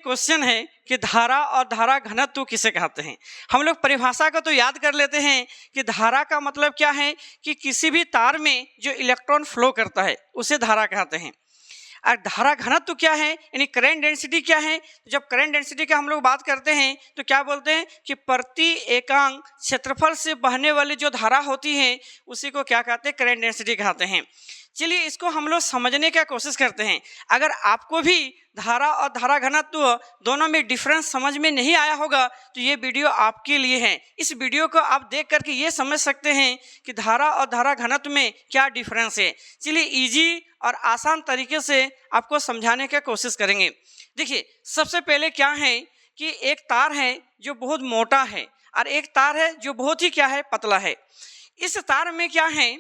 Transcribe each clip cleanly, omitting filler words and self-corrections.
Question है कि धारा और धारा घनत्व किसे कहते हैं। हम लोग परिभाषा को तो याद कर लेते हैं कि धारा का मतलब क्या है कि किसी भी तार में जो इलेक्ट्रॉन फ्लो करता है उसे धारा कहते हैं। और धारा घनत्व क्या है, यानी करंट डेंसिटी क्या है। जब करंट डेंसिटी का हम लोग बात करते हैं तो क्या बोलते हैं कि प्रति एकांक क्षेत्रफल से बहने वाली जो धारा होती है उसी को क्या कहते हैं, करंट डेंसिटी कहते हैं। चलिए इसको हम लोग समझने की कोशिश करते हैं। अगर आपको भी धारा और धारा घनत्व दोनों में डिफरेंस समझ में नहीं आया होगा तो ये वीडियो आपके लिए है। इस वीडियो को आप देख करके ये समझ सकते हैं कि धारा और धारा घनत्व में क्या डिफरेंस है। चलिए इजी और आसान तरीके से आपको समझाने की कोशिश करेंगे। देखिए सबसे पहले क्या है कि एक तार है जो बहुत मोटा है और एक तार है जो बहुत ही क्या है, पतला है। इस तार में क्या है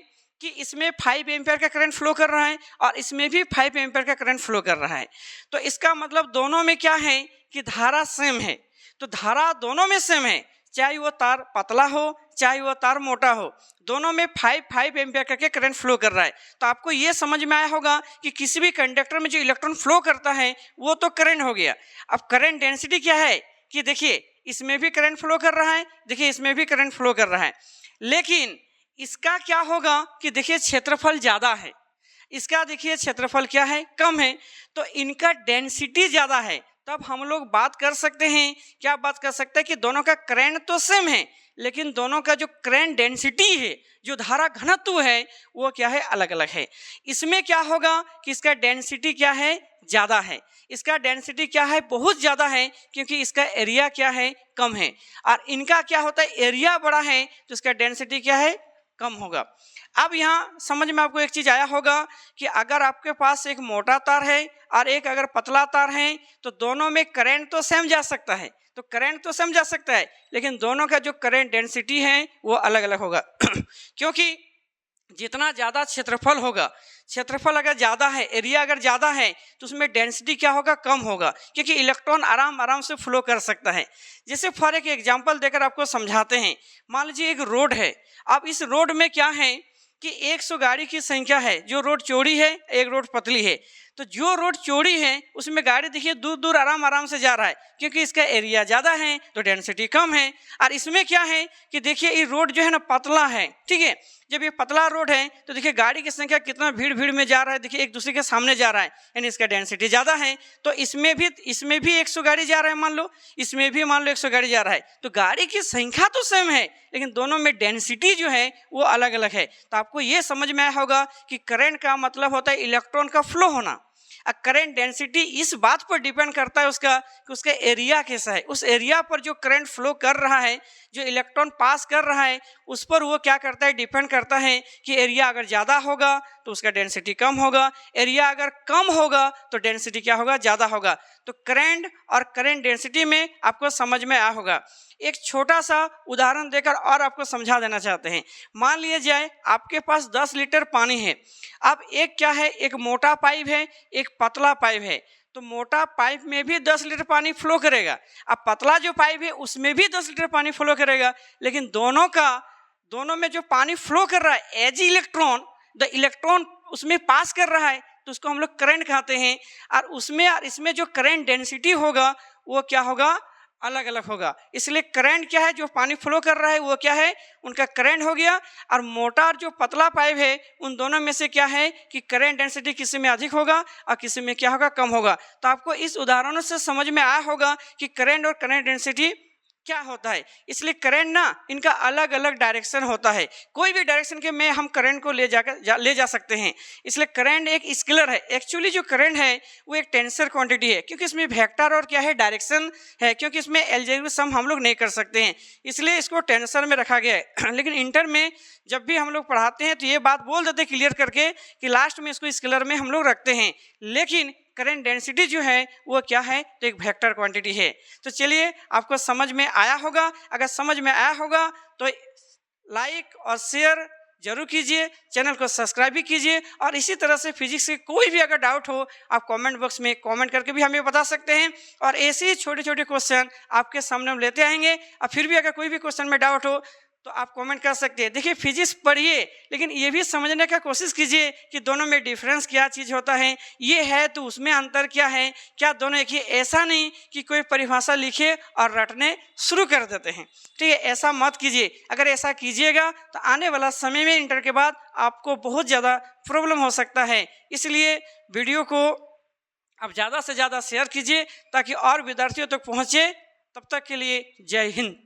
कि इसमें 5 एम्पीयर का करंट फ्लो कर रहा है और इसमें भी 5 एम्पीयर का करंट फ्लो कर रहा है। तो इसका मतलब दोनों में क्या है कि धारा सेम है। तो धारा दोनों में सेम है, चाहे वो तार पतला हो चाहे वो तार मोटा हो, दोनों में 5 एम्पीयर करके करंट फ्लो कर रहा है। तो आपको ये समझ में आया होगा कि किसी भी कंडक्टर में जो इलेक्ट्रॉन फ्लो करता है वो तो करंट हो गया। अब करंट डेंसिटी क्या है कि देखिए इसमें भी करंट फ्लो कर रहा है, देखिए इसमें भी करंट फ्लो कर रहा है, लेकिन इसका क्या होगा कि देखिए क्षेत्रफल ज़्यादा है, इसका देखिए क्षेत्रफल क्या है, कम है। तो इनका डेंसिटी ज़्यादा है। तब हम लोग बात कर सकते हैं, क्या बात कर सकते हैं कि दोनों का करंट तो सेम है लेकिन दोनों का जो करंट डेंसिटी है, जो धारा घनत्व है, वो क्या है, अलग अलग है। इसमें क्या होगा कि इसका डेंसिटी क्या है, ज़्यादा है। इसका डेंसिटी क्या है, बहुत ज़्यादा है, क्योंकि इसका एरिया क्या है, कम है। और इनका क्या होता है, एरिया बड़ा है तो इसका डेंसिटी क्या है, कम होगा। अब यहाँ समझ में आपको एक चीज़ आया होगा कि अगर आपके पास एक मोटा तार है और एक अगर पतला तार है तो दोनों में करंट तो सेम जा सकता है, तो करंट तो सेम जा सकता है, लेकिन दोनों का जो करंट डेंसिटी है वो अलग अलग होगा क्योंकि जितना ज़्यादा क्षेत्रफल होगा, क्षेत्रफल अगर ज़्यादा है, एरिया अगर ज़्यादा है तो उसमें डेंसिटी क्या होगा, कम होगा, क्योंकि इलेक्ट्रॉन आराम से फ्लो कर सकता है। जैसे फॉर एक एग्जांपल देकर आपको समझाते हैं। मान लीजिए एक रोड है। अब इस रोड में क्या है कि 100 गाड़ी की संख्या है, जो रोड चौड़ी है, एक रोड पतली है। तो जो रोड चौड़ी है उसमें गाड़ी देखिए दूर दूर आराम से जा रहा है, क्योंकि इसका एरिया ज़्यादा है तो डेंसिटी कम है। और इसमें क्या है कि देखिए ये रोड जो है ना पतला है, ठीक है। जब ये पतला रोड है तो देखिए गाड़ी की संख्या कितना भीड़ में जा रहा है, देखिए एक दूसरे के सामने जा रहा है, यानी इसका डेंसिटी ज़्यादा है। तो इसमें भी 100 गाड़ी जा रहा है, मान लो इसमें भी मान लो 100 गाड़ी जा रहा है, तो गाड़ी की संख्या तो सेम है लेकिन दोनों में डेंसिटी जो है वो अलग अलग है। तो आपको ये समझ में आया होगा कि करंट का मतलब होता है इलेक्ट्रॉन का फ्लो होना। करंट डेंसिटी इस बात पर डिपेंड करता है कि उसका एरिया कैसा है, उस एरिया पर जो करंट फ्लो कर रहा है, जो इलेक्ट्रॉन पास कर रहा है, उस पर वो क्या करता है, डिपेंड करता है कि एरिया अगर ज़्यादा होगा तो उसका डेंसिटी कम होगा, एरिया अगर कम होगा तो डेंसिटी क्या होगा, ज़्यादा होगा। तो करंट और करंट डेंसिटी में आपको समझ में आया होगा। एक छोटा सा उदाहरण देकर और आपको समझा देना चाहते हैं। मान लिया जाए आपके पास 10 लीटर पानी है। अब एक क्या है, एक मोटा पाइप है, एक पतला पाइप है। तो मोटा पाइप में भी 10 लीटर पानी फ्लो करेगा, अब पतला जो पाइप है उसमें भी 10 लीटर पानी फ्लो करेगा, लेकिन दोनों में जो पानी फ्लो कर रहा है एज इलेक्ट्रॉन उसमें पास कर रहा है, तो उसको हम लोग करंट कहते हैं। और इसमें जो करंट डेंसिटी होगा वो क्या होगा, अलग अलग होगा। इसलिए करंट क्या है, जो पानी फ्लो कर रहा है वो क्या है, उनका करंट हो गया। और मोटा और जो पतला पाइप है उन दोनों में से क्या है कि करंट डेंसिटी किसी में अधिक होगा और किसी में क्या होगा, कम होगा। तो आपको इस उदाहरणों से समझ में आया होगा कि करंट और करंट डेंसिटी क्या होता है। इसलिए करंट ना इनका अलग अलग डायरेक्शन होता है, कोई भी डायरेक्शन के में हम करंट को ले जा सकते हैं। इसलिए करंट एक स्केलर है। एक्चुअली जो करंट है वो एक टेंसर क्वांटिटी है, क्योंकि इसमें वेक्टर और क्या है, डायरेक्शन है, क्योंकि इसमें अलजेब्रिक सम हम लोग नहीं कर सकते हैं, इसलिए इसको टेंसर में रखा गया है। लेकिन इंटर में जब भी हम लोग पढ़ाते हैं तो ये बात बोल देते क्लियर करके कि लास्ट में इसको स्केलर में हम लोग रखते हैं, लेकिन करंट डेंसिटी जो है वो क्या है, तो एक वेक्टर क्वांटिटी है। तो चलिए आपको समझ में आया होगा। अगर समझ में आया होगा तो लाइक और शेयर जरूर कीजिए, चैनल को सब्सक्राइब भी कीजिए। और इसी तरह से फिजिक्स के कोई भी अगर डाउट हो आप कमेंट बॉक्स में कमेंट करके भी हमें बता सकते हैं, और ऐसे ही छोटे छोटे क्वेश्चन आपके सामने हम लेते आएंगे। और फिर भी अगर कोई भी क्वेश्चन में डाउट हो तो आप कमेंट कर सकते हैं। देखिए फिजिक्स पढ़िए, लेकिन ये भी समझने का कोशिश कीजिए कि दोनों में डिफरेंस क्या चीज़ होता है, ये है तो उसमें अंतर क्या है, क्या दोनों एक ही। ऐसा नहीं कि कोई परिभाषा लिखे और रटने शुरू कर देते हैं, ठीक है, ऐसा मत कीजिए। अगर ऐसा कीजिएगा तो आने वाला समय में इंटर के बाद आपको बहुत ज़्यादा प्रॉब्लम हो सकता है। इसलिए वीडियो को आप ज़्यादा से ज़्यादा शेयर कीजिए ताकि और विद्यार्थियों तक पहुँचे। तब तक के लिए जय हिंद।